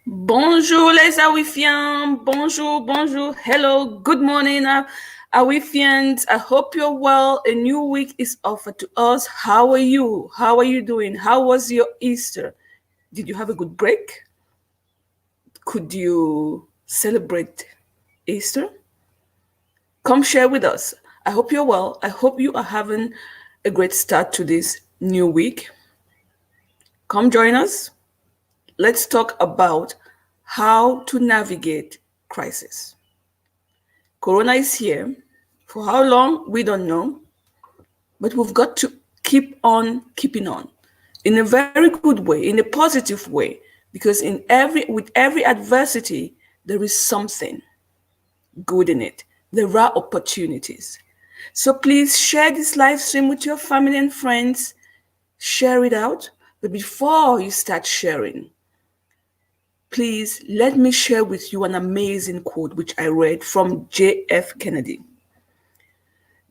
Bonjour les Awifians. Bonjour. Hello, good morning, Awifians. I hope you're well. A new week is offered to us. How are you? How are you doing? How was your Easter? Did you have a good break? Could you celebrate Easter? Come share with us. I hope you're well. I hope you are having a great start to this new week. Come join us. Let's talk about how to navigate crisis. Corona is here. For how long, we don't know. But we've got to keep on keeping on in a very good way, in a positive way, because with every adversity, there is something good in it. There are opportunities. So please share this live stream with your family and friends. Share it out. But before you start sharing, please let me share with you an amazing quote which I read from J.F. Kennedy.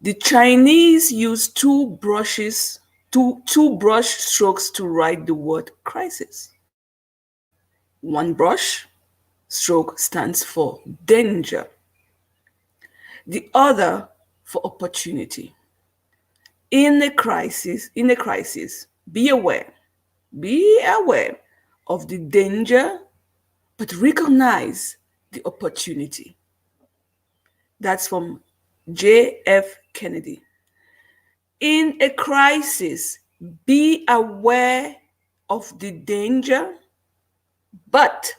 The Chinese use two brush strokes to write the word crisis. One brush stroke stands for danger. The other for opportunity. In a crisis, be aware of the danger, but recognize the opportunity. That's from J.F. Kennedy. In a crisis, be aware of the danger, but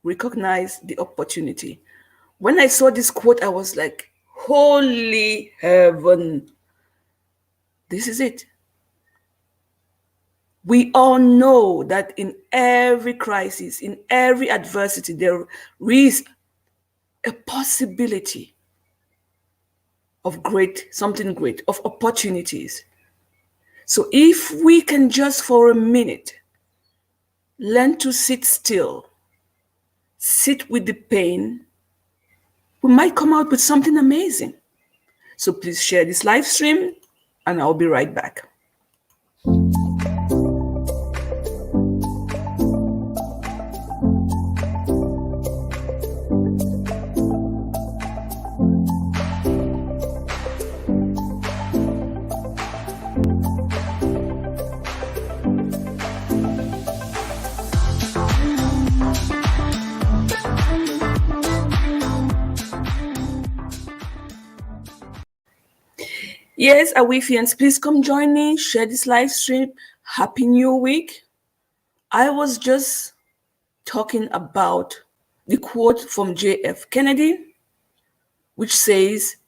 recognize the opportunity. When I saw this quote, I was like, holy heaven. This is it. We all know that in every crisis, in every adversity, there is a possibility of something great, of opportunities. So if we can just for a minute learn to sit still, sit with the pain, we might come out with something amazing. So please share this live stream and I'll be right back. Yes, Awifians, please come join me, share this live stream. Happy New Week. I was just talking about the quote from J.F. Kennedy, which says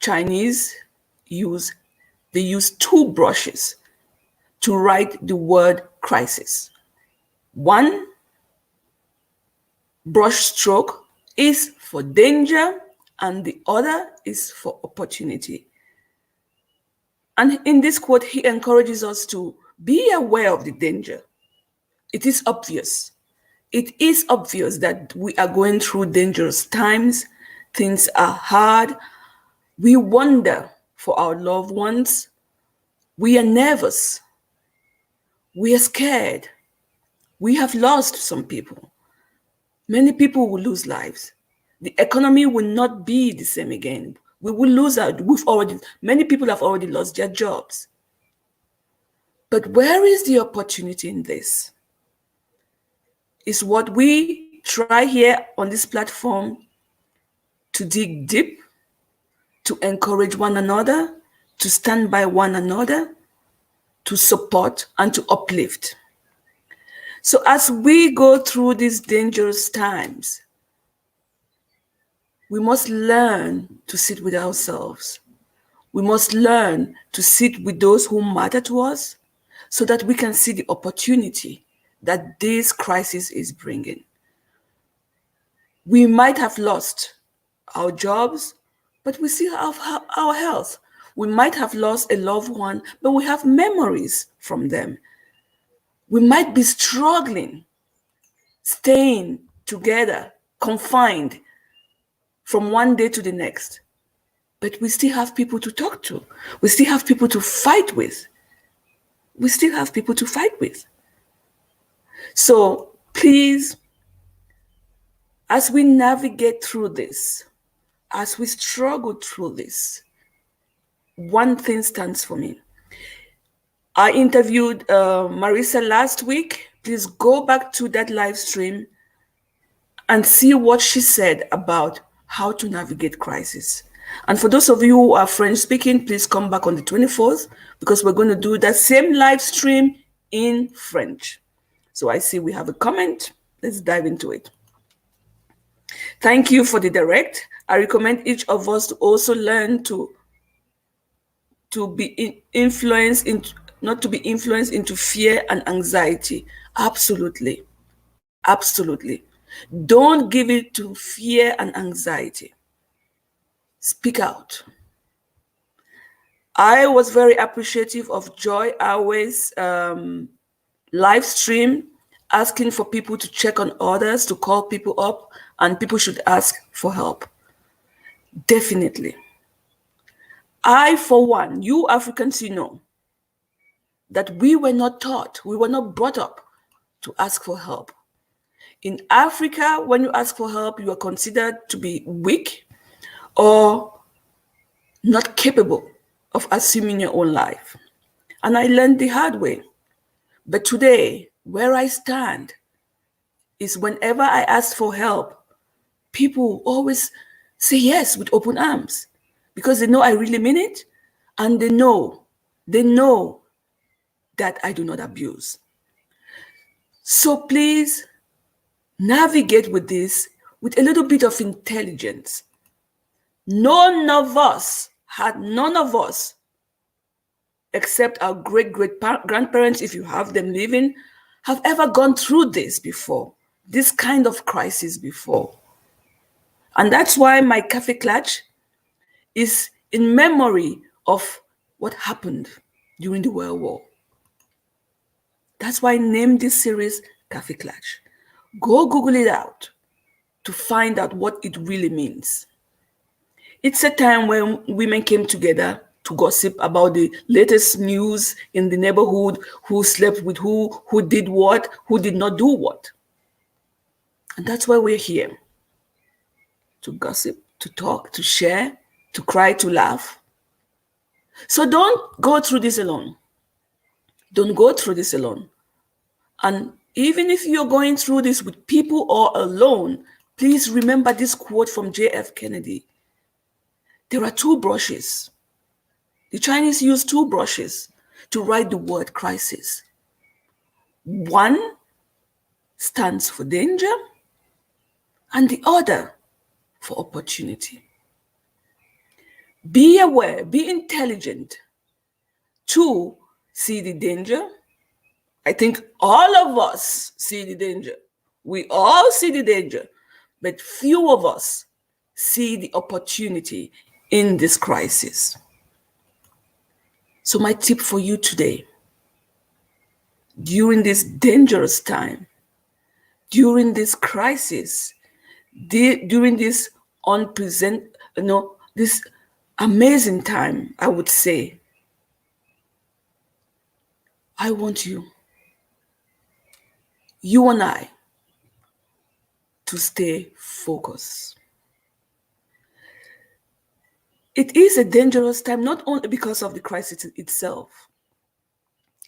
Chinese use two brushes to write the word crisis. One brush stroke is for danger and the other is for opportunity. And in this quote, he encourages us to be aware of the danger. It is obvious. It is obvious that we are going through dangerous times. Things are hard. We wonder for our loved ones. We are nervous. We are scared. We have lost some people. Many people will lose lives. The economy will not be the same again. We will lose out. Many people have already lost their jobs. But where is the opportunity in this? Is what we try here on this platform to dig deep, to encourage one another, to stand by one another, to support and to uplift. So as we go through these dangerous times, we must learn to sit with ourselves. We must learn to sit with those who matter to us so that we can see the opportunity that this crisis is bringing. We might have lost our jobs, but we still have our health. We might have lost a loved one, but we have memories from them. We might be struggling, staying together, confined from one day to the next. But we still have people to talk to. We still have people to fight with. So please As we navigate through this, as we struggle through this, one thing stands for me. I interviewed Marisa last week. Please go back to that live stream and see what she said about how to navigate crisis. And for those of you who are French speaking, please come back on the 24th because we're going to do that same live stream in French. So I see we have a comment. Let's dive into it. Thank you for the direct. I recommend each of us to also learn to be influenced into, not to be influenced into fear and anxiety. Absolutely. Absolutely. Don't give it to fear and anxiety. Speak out. I was very appreciative of Joy Always live stream asking for people to check on others, to call people up, and people should ask for help. Definitely. I, for one, you Africans, you know, that we were not taught, we were not brought up to ask for help. In Africa, when you ask for help, you are considered to be weak or not capable of assuming your own life. And I learned the hard way. But today, where I stand is whenever I ask for help, people always say yes with open arms because they know I really mean it, and they know that I do not abuse. So please navigate with this with a little bit of intelligence. None of us, except our great-great-grandparents, if you have them living, have ever gone through this before, this kind of crisis before. And that's why my Kaffeeklatsch is in memory of what happened during the World War. That's why I named this series Kaffeeklatsch. Go Google it out to find out what it really means. It's a time when women came together to gossip about the latest news in the neighborhood, who slept with who did what, who did not do what. And that's why we're here. To gossip, to talk, to share, to cry, to laugh. So don't go through this alone. Don't go through this alone. And even if you're going through this with people or alone, please remember this quote from J.F. Kennedy. There are two brushes. The Chinese use two brushes to write the word crisis. One stands for danger, and the other for opportunity. Be aware, be intelligent to see the danger. I think all of us see the danger. We all see the danger, but few of us see the opportunity in this crisis. So my tip for you today, during this dangerous time, during this crisis, during this this amazing time, I would say, I want you and I, to stay focused. It is a dangerous time, not only because of the crisis itself,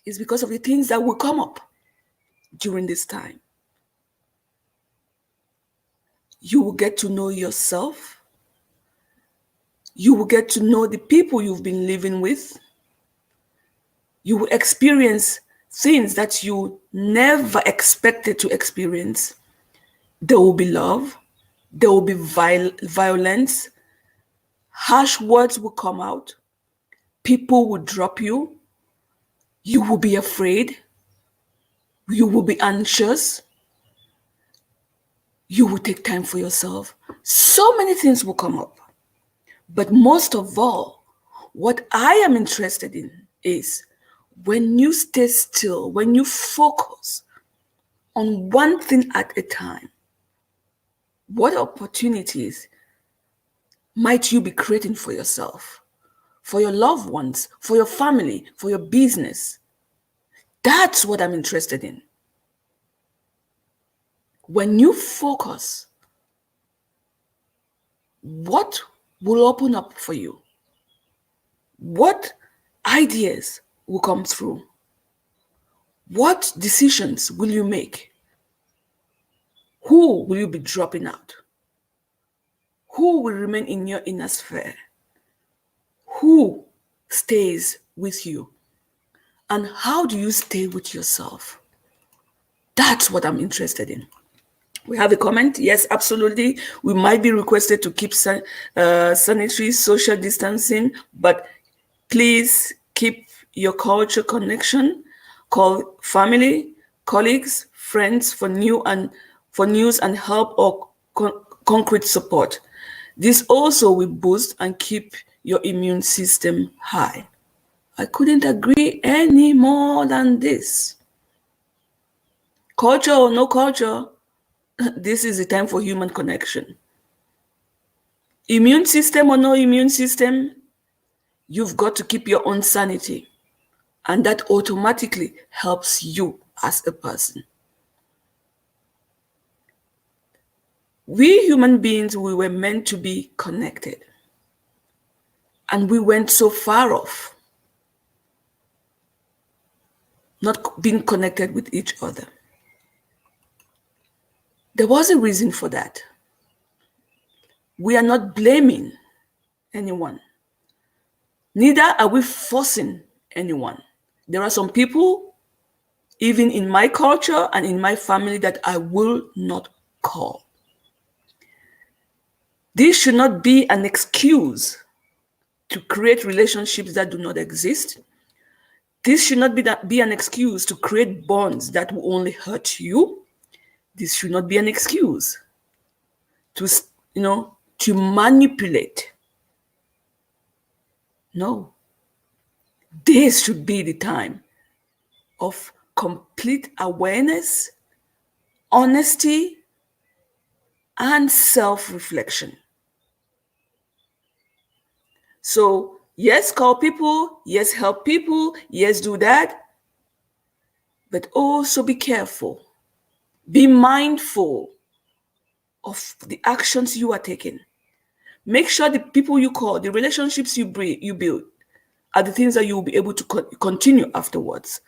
it's because of the things that will come up during this time. You will get to know yourself. You will get to know the people you've been living with. You will experience things that you never expected to experience. There will be love. There will be violence. Harsh words will come out. People will drop you. You will be afraid. You will be anxious. You will take time for yourself. So many things will come up. But most of all, what I am interested in is when you stay still, when you focus on one thing at a time, what opportunities might you be creating for yourself, for your loved ones, for your family, for your business? That's what I'm interested in. When you focus what will open up for you? What ideas will come through? What decisions will you make? Who will you be dropping out? Who will remain in your inner sphere? Who stays with you? And how do you stay with yourself? That's what I'm interested in. We have a comment. Yes, absolutely. We might be requested to keep sanitary social distancing, but please keep your culture connection. Call family, colleagues, friends for news and help or concrete support. This also will boost and keep your immune system high. I couldn't agree any more than this. Culture or no culture, this is the time for human connection. Immune system or no immune system, you've got to keep your own sanity. And that automatically helps you as a person. We human beings, we were meant to be connected. And we went so far off, not being connected with each other. There was a reason for that. We are not blaming anyone. Neither are we forcing anyone. There are some people, even in my culture and in my family, that I will not call. This should not be an excuse to create relationships that do not exist. This should not be an excuse to create bonds that will only hurt you. This should not be an excuse to manipulate. No. This should be the time of complete awareness, honesty, and self-reflection. So, yes, call people, yes, help people, yes, do that, but also be careful. Be mindful of the actions you are taking. Make sure the people you call, the relationships you build, are the things that you will be able to continue afterwards.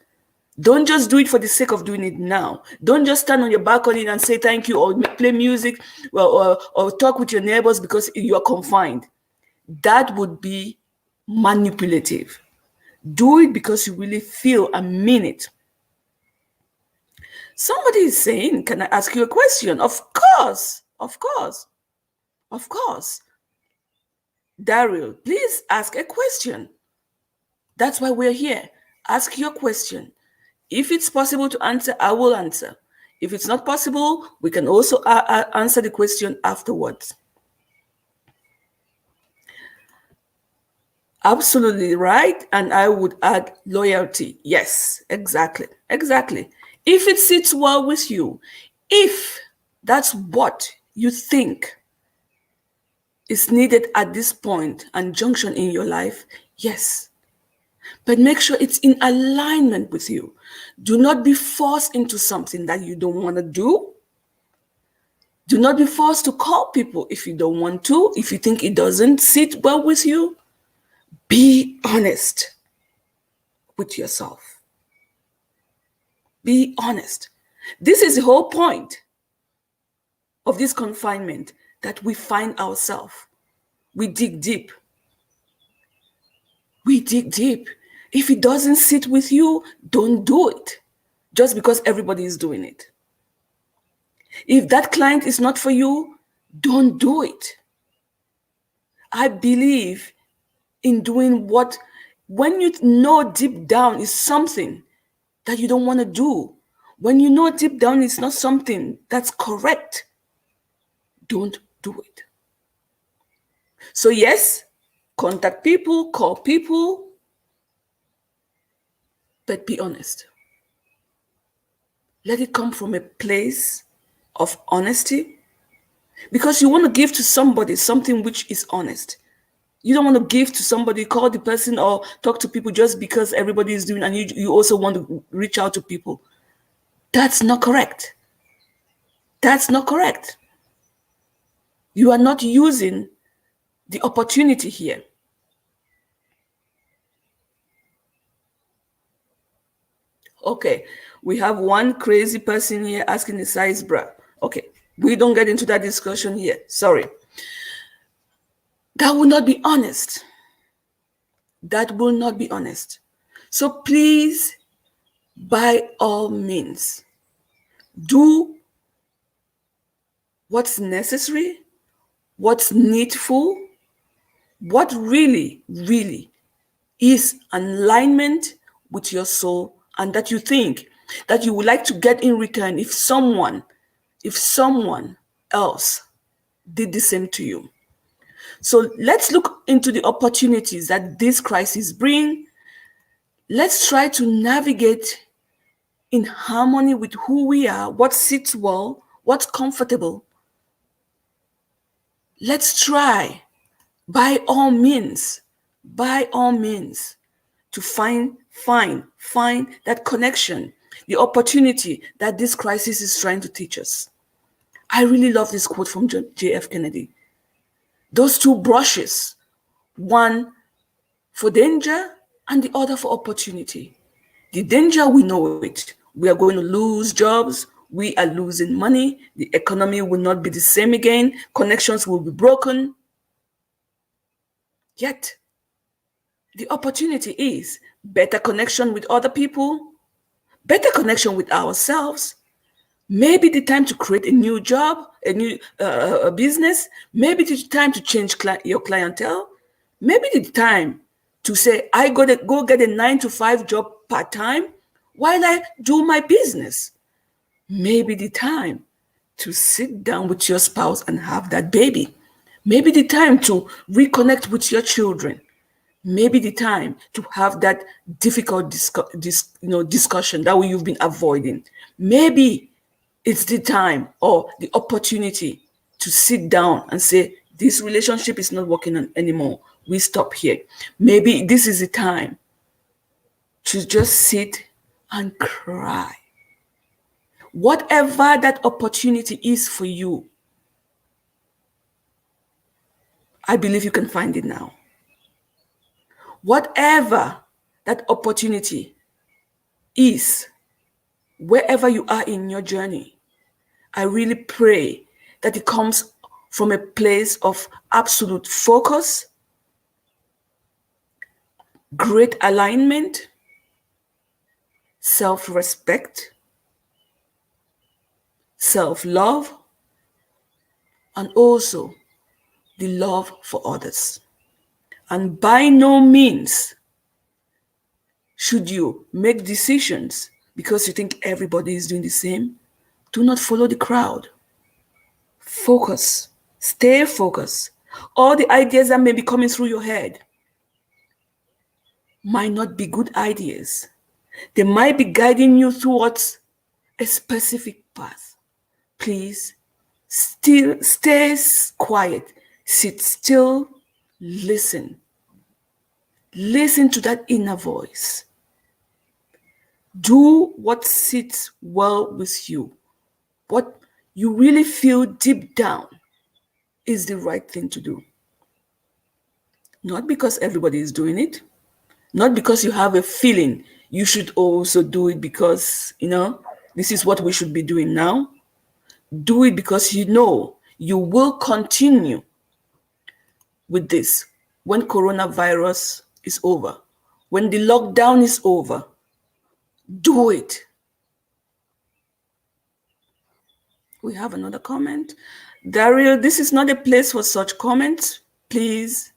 Don't just do it for the sake of doing it now. Don't just stand on your balcony and say thank you or play music or talk with your neighbors because you are confined. That would be manipulative. Do it because you really feel and mean it. Somebody is saying, can I ask you a question? Of course. Daryl, please ask a question. That's why we're here. Ask your question. If it's possible to answer, I will answer. If it's not possible, we can also answer the question afterwards. Absolutely right. And I would add loyalty. Yes, exactly. If it sits well with you, if that's what you think is needed at this point and junction in your life, yes. But make sure it's in alignment with you. Do not be forced into something that you don't want to do. Do not be forced to call people if you don't want to, if you think it doesn't sit well with you. Be honest with yourself. Be honest. This is the whole point of this confinement, that we find ourselves. We dig deep. If it doesn't sit with you, don't do it just because everybody is doing it. If that client is not for you, don't do it. I believe in doing when you know deep down is something that you don't want to do, when you know deep down it's not something that's correct, don't do it. So yes, contact people, call people, but be honest. Let it come from a place of honesty, because you want to give to somebody something which is honest. You don't want to give to somebody, call the person or talk to people just because everybody is doing, and you also want to reach out to people. That's not correct. You are not using the opportunity here. Okay, we have one crazy person here asking a size bra. Okay, we don't get into that discussion here. Sorry. That will not be honest. That will not be honest. So please, by all means, do what's necessary, what's needful, what really, really is an alignment with your soul, and that you think that you would like to get in return if someone else did the same to you. So let's look into the opportunities that this crisis bring. Let's try to navigate in harmony with who we are, what sits well, what's comfortable. Let's try, by all means, to find that connection, the opportunity that this crisis is trying to teach us. I really love this quote from J.F. Kennedy. Those two brushes, one for danger and the other for opportunity. The danger, we know it. We are going to lose jobs. We are losing money. The economy will not be the same again. Connections will be broken. Yet, the opportunity is better connection with other people, better connection with ourselves. Maybe the time to create a new job, a new business. Maybe the time to change your clientele. Maybe the time to say, I gotta go get a 9-to-5 job part-time while I do my business. Maybe the time to sit down with your spouse and have that baby. Maybe the time to reconnect with your children. Maybe the time to have that difficult discussion that you've been avoiding. Maybe it's the time or the opportunity to sit down and say, this relationship is not working anymore. We stop here. Maybe this is the time to just sit and cry. Whatever that opportunity is for you, I believe you can find it now. Whatever that opportunity is, wherever you are in your journey, I really pray that it comes from a place of absolute focus, great alignment, self-respect, self-love, and also the love for others. And by no means should you make decisions because you think everybody is doing the same. Do not follow the crowd. Focus. Stay focused. All the ideas that may be coming through your head might not be good ideas. They might be guiding you towards a specific path. Please stay quiet. Sit still. Listen. Listen to that inner voice. Do what sits well with you. What you really feel deep down is the right thing to do. Not because everybody is doing it. Not because you have a feeling you should also do it because, this is what we should be doing now. Do it because you know you will continue with this when coronavirus is over, when the lockdown is over. Do it. We have another comment. Daryl, this is not a place for such comments. Please.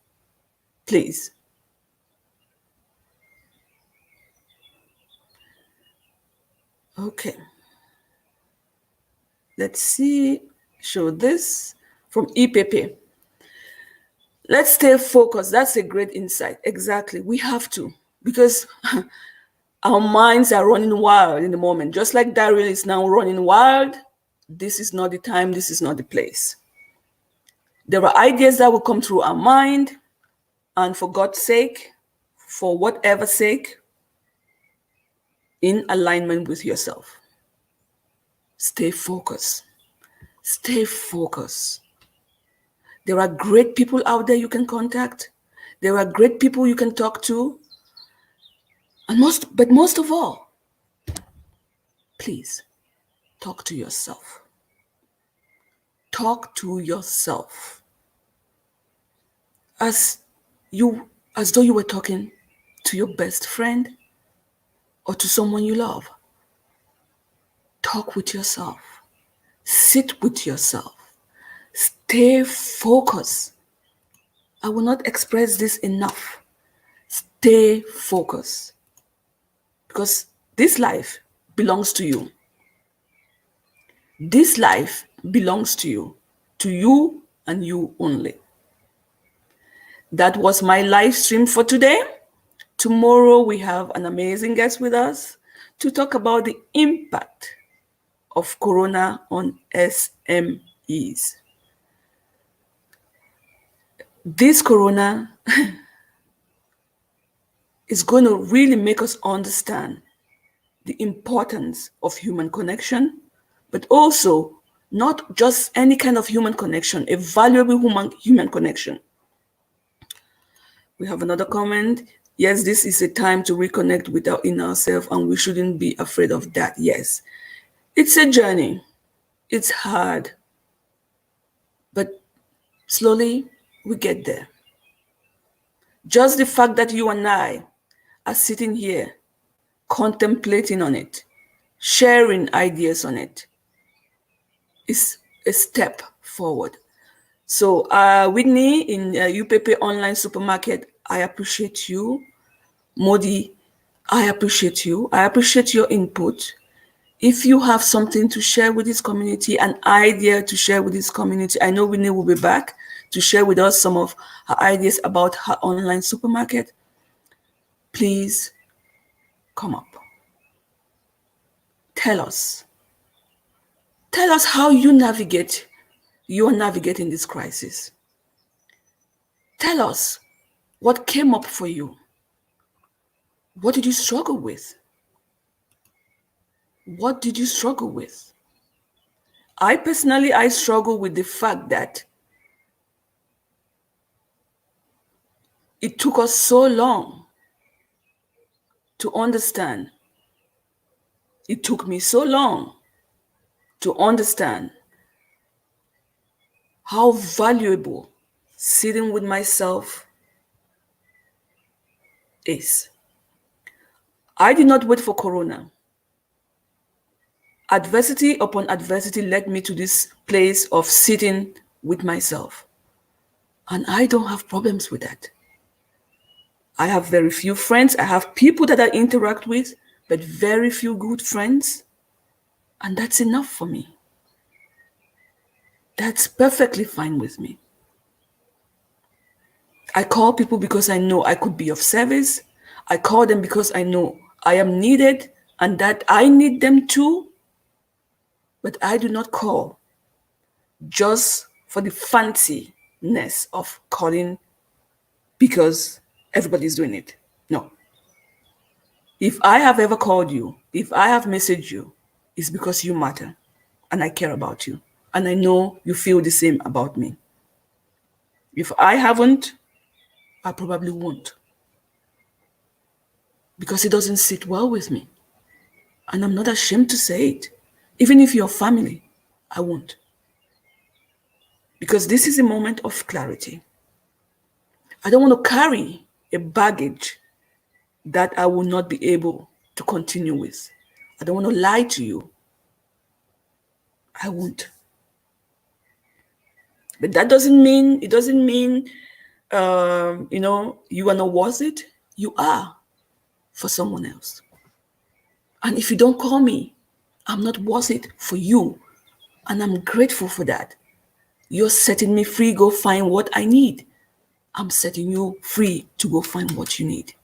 Okay. Let's see. Show this from EPP. Let's stay focused. That's a great insight. Exactly. We have to, because our minds are running wild in the moment. Just like Daryl is now running wild, this is not the time. This is not the place. There are ideas that will come through our mind, and for God's sake, for whatever sake, in alignment with yourself. Stay focused. Stay focused. There are great people out there you can contact. There are great people you can talk to. And most of all, please talk to yourself. Talk to yourself. As though you were talking to your best friend or to someone you love. Talk with yourself. Sit with yourself. Stay focused. I will not express this enough. Stay focused. Because this life belongs to you. This life belongs to you and you only. That was my live stream for today. Tomorrow we have an amazing guest with us to talk about the impact of Corona on SMEs. This Corona is going to really make us understand the importance of human connection, but also not just any kind of human connection, a valuable human connection. We have another comment. Yes, this is a time to reconnect with our inner self, and we shouldn't be afraid of that. Yes, it's a journey. It's hard, but slowly we get there. Just the fact that you and I are sitting here contemplating on it, sharing ideas on it, is a step forward. So, Whitney in UPP Online Supermarket, I appreciate you. Modi, I appreciate you. I appreciate your input. If you have something to share with this community, an idea to share with this community, I know Whitney will be back to share with us some of her ideas about her online supermarket. Please come up. Tell us how you are navigating this crisis. Tell us what came up for you. What did you struggle with? What did you struggle with? I struggle with the fact that it took us so long to understand. It took me so long to understand how valuable sitting with myself is. I did not wait for Corona. Adversity upon adversity led me to this place of sitting with myself. And I don't have problems with that. I have very few friends. I have people that I interact with, but very few good friends. And that's enough for me. That's perfectly fine with me. I call people because I know I could be of service. I call them because I know I am needed and that I need them too. But I do not call just for the fanciness of calling because everybody's doing it. No. If I have ever called you, if I have messaged you, it's because you matter and I care about you. And I know you feel the same about me. If I haven't, I probably won't. Because it doesn't sit well with me. And I'm not ashamed to say it. Even if you're family, I won't. Because this is a moment of clarity. I don't want to carry a baggage that I will not be able to continue with. I don't want to lie to you. I won't. But that doesn't mean, you are not worth it. You are for someone else. And if you don't call me, I'm not worth it for you. And I'm grateful for that. You're setting me free, go find what I need. I'm setting you free to go find what you need.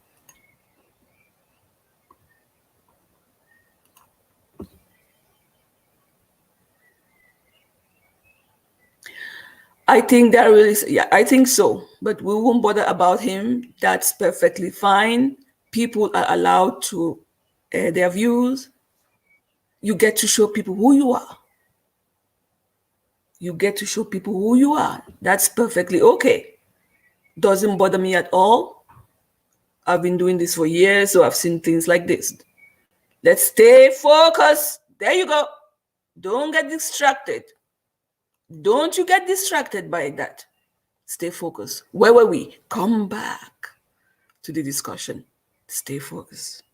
I think that really, I think so. But we won't bother about him. That's perfectly fine. People are allowed to air their views. You get to show people who you are. You get to show people who you are. That's perfectly okay. Doesn't bother me at all. I've been doing this for years, so I've seen things like this. Let's stay focused. There you go. Don't get distracted. Don't you get distracted by that. Stay focused. Where were we? Come back to the discussion. Stay focused.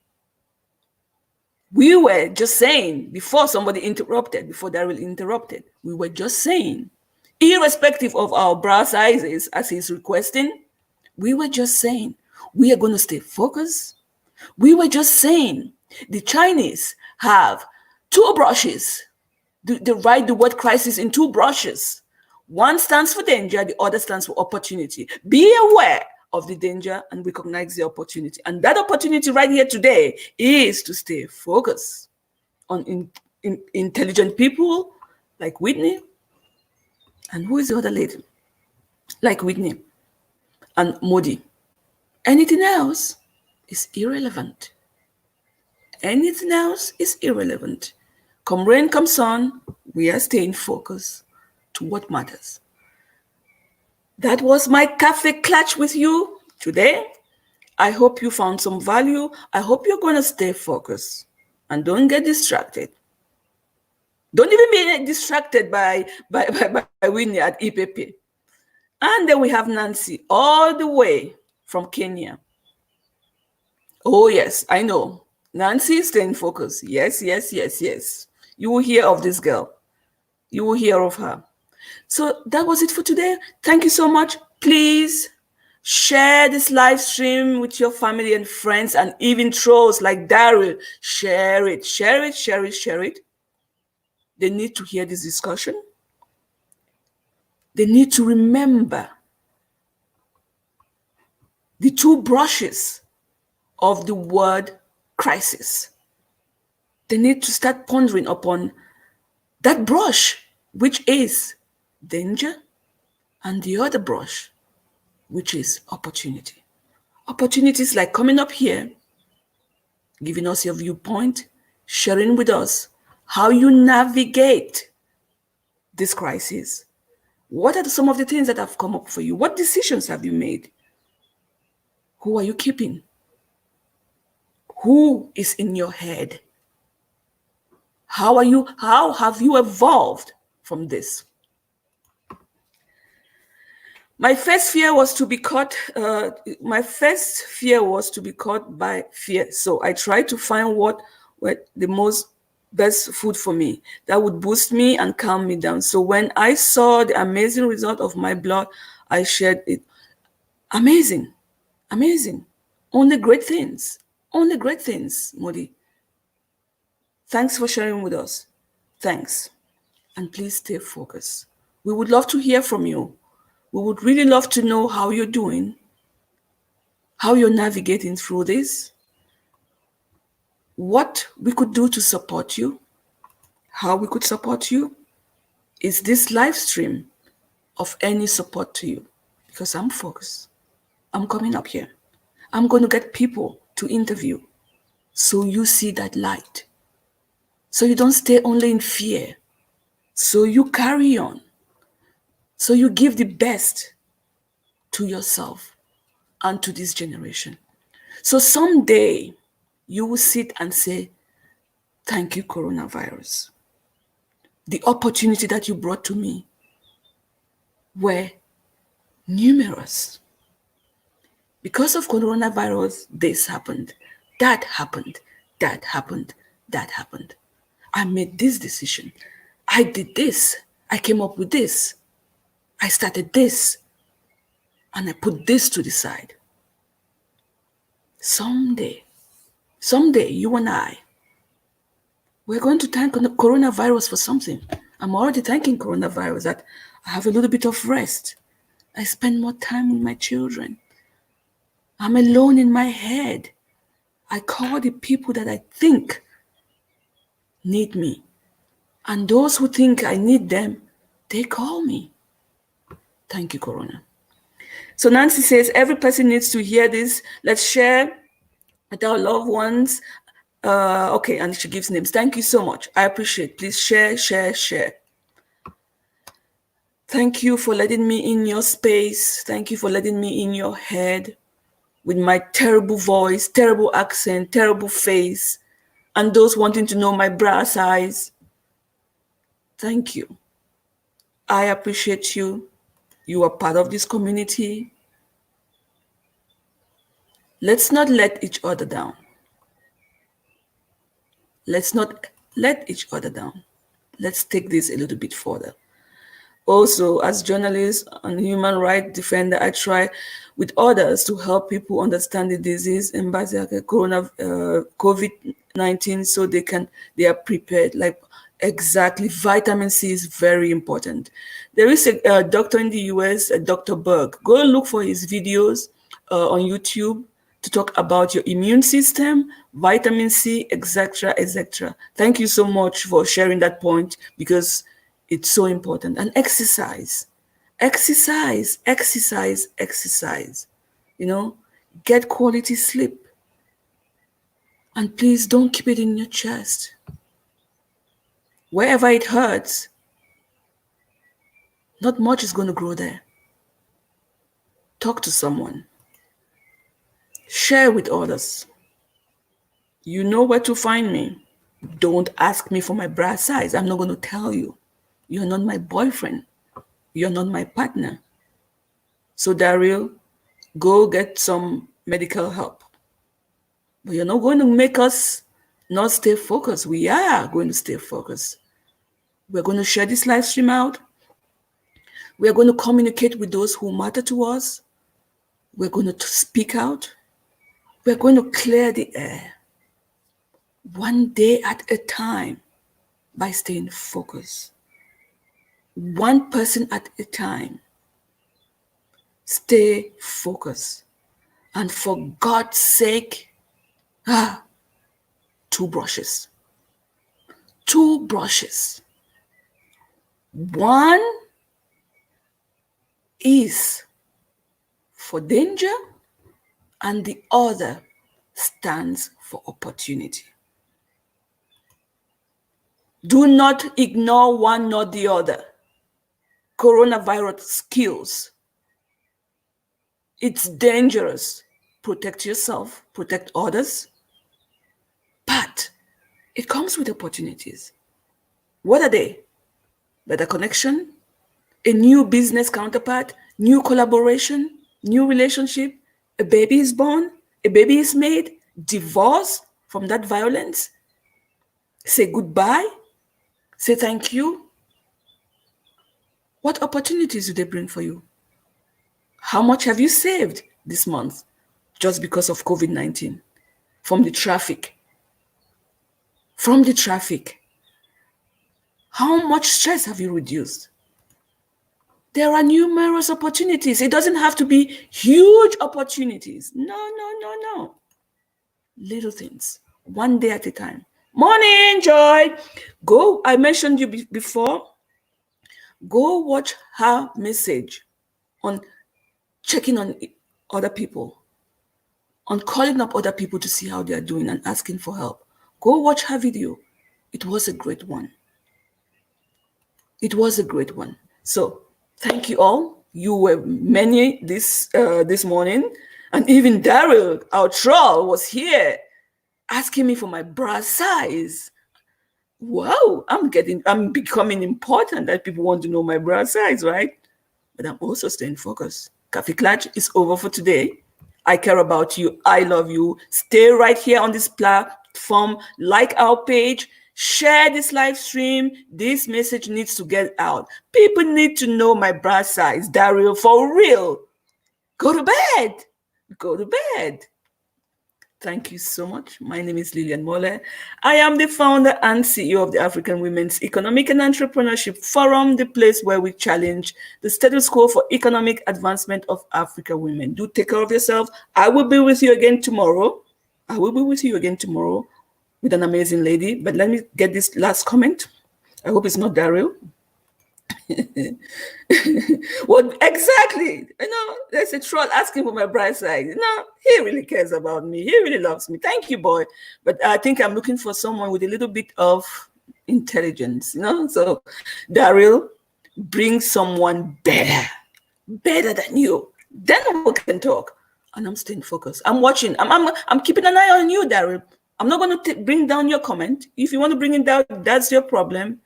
We were just saying, before somebody interrupted, before Daryl interrupted, we were just saying, irrespective of our bra sizes as he's requesting, we were just saying, we are going to stay focused. We were just saying, the Chinese have two brushes. They write the word crisis in two brushes. One stands for danger, the other stands for opportunity. Be aware of the danger and recognize the opportunity. And that opportunity right here today is to stay focused on intelligent people like Whitney. And who is the other lady? Like Whitney and Modi. Anything else is irrelevant. Anything else is irrelevant. Come rain, come sun, we are staying focused to what matters. That was my Kaffeeklatsch with you today. I hope you found some value. I hope you're going to stay focused and don't get distracted. Don't even be distracted by Winnie at EPP. And then we have Nancy all the way from Kenya. Oh, yes, I know. Nancy is staying focused. Yes. You will hear of this girl. You will hear of her. So that was it for today. Thank you so much. Please share this live stream with your family and friends and even trolls like Daryl. Share it. They need to hear this discussion. They need to remember the two brushes of the word crisis. They need to start pondering upon that brush, which is danger, and the other brush, which is opportunity. Opportunities like coming up here, giving us your viewpoint, sharing with us how you navigate this crisis. What are some of the things that have come up for you? What decisions have you made? Who are you keeping? Who is in your head? How have you evolved from this? My first fear was to be caught. My first fear was to be caught by fear. So I tried to find what were the most best food for me that would boost me and calm me down. So when I saw the amazing result of my blood, I shared it. Amazing. Only great things, Modi. Thanks for sharing with us. Thanks. And please stay focused. We would love to hear from you. We would really love to know how you're doing, how you're navigating through this, what we could do to support you, how we could support you. Is this live stream of any support to you? Because I'm focused. I'm coming up here. I'm going to get people to interview so you see that light. So you don't stay only in fear. So you carry on. So you give the best to yourself and to this generation. So someday you will sit and say, thank you, coronavirus. The opportunity that you brought to me were numerous. Because of coronavirus, this happened, that happened. I made this decision. I did this. I came up with this. I started this. And I put this to the side. Someday, you and I, we're going to thank coronavirus for something. I'm already thanking coronavirus that I have a little bit of rest. I spend more time with my children. I'm alone in my head. I call the people that I think need me. And those who think I need them, they call me. Thank you, Corona. So Nancy says, every person needs to hear this. Let's share with our loved ones. Okay, and she gives names. Thank you so much. I appreciate it. Please share. Thank you for letting me in your space. Thank you for letting me in your head with my terrible voice, terrible accent, terrible face, and those wanting to know my bra size. Thank you. I appreciate you. You are part of this community. Let's not let each other down. Let's not let each other down. Let's take this a little bit further. Also, as journalist and human rights defender, I try with others to help people understand the disease and by the COVID-19 so they are prepared. Like exactly, vitamin C is very important. There is a doctor in the US, Dr. Berg. Go look for his videos on YouTube to talk about your immune system, vitamin C, etc., etc. Thank you so much for sharing that point because it's so important. And exercise, exercise, exercise, exercise. You know, get quality sleep. And please don't keep it in your chest. Wherever it hurts, not much is going to grow there. Talk to someone. Share with others. You know where to find me. Don't ask me for my bra size. I'm not going to tell you. You're not my boyfriend. You're not my partner. So, Daryl, go get some medical help. But you're not going to make us not stay focused. We are going to stay focused. We're going to share this live stream out. We're going to communicate with those who matter to us. We're going to speak out. We're going to clear the air. One day at a time by staying focused. One person at a time. Stay focused. And for God's sake, 2 brushes. 2 brushes. One is for danger and the other stands for opportunity. Do not ignore one nor the other. Coronavirus kills. It's dangerous. Protect yourself, protect others. But it comes with opportunities. What are they? Better connection, a new business counterpart, new collaboration, new relationship, a baby is born, a baby is made, divorce from that violence, say goodbye, say thank you. What opportunities do they bring for you? How much have you saved this month just because of COVID-19? From the traffic. How much stress have you reduced? There are numerous opportunities. It doesn't have to be huge opportunities. No. Little things. One day at a time. Morning, Joy. I mentioned you before. Go watch her message on checking on other people, on calling up other people to see how they are doing and asking for help. Go watch her video. It was a great one. So thank you all. You were many this morning. And even Daryl, our troll, was here asking me for my bra size. Wow, I'm becoming important that people want to know my bra size, right? But I'm also staying focused. Kaffeeklatsch is over for today. I care about you. I love you. Stay right here on this platform. Like our page. Share this live stream. This message needs to get out. People need to know my bra size. Daryl, for real. Go to bed. Thank you so much. My name is Lilian Moeller. I am the founder and CEO of the African Women's Economic and Entrepreneurship Forum, the place where we challenge the status quo for economic advancement of African women. Do take care of yourself. I will be with you again tomorrow. With an amazing lady. But let me get this last comment. I hope it's not Daryl. Well, exactly. There's a troll asking for my bride size. He really cares about me. He really loves me. Thank you, boy. But I think I'm looking for someone with a little bit of intelligence. So, Daryl, Bring someone better than you. Then we can talk. And I'm staying focused. I'm watching. I'm keeping an eye on you, Daryl. I'm not going to bring down your comment. If you want to bring it down, that's your problem.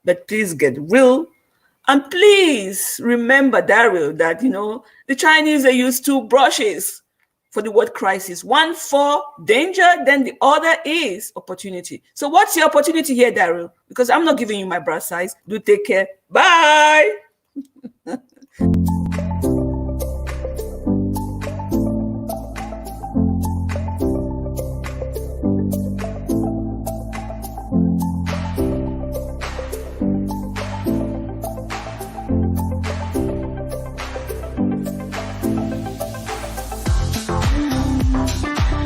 But please get real. And please remember, Daryl, that, the Chinese, they use two brushes for the word crisis. One for danger, then the other is opportunity. So what's your opportunity here, Daryl? Because I'm not giving you my brush size. Do take care. Bye.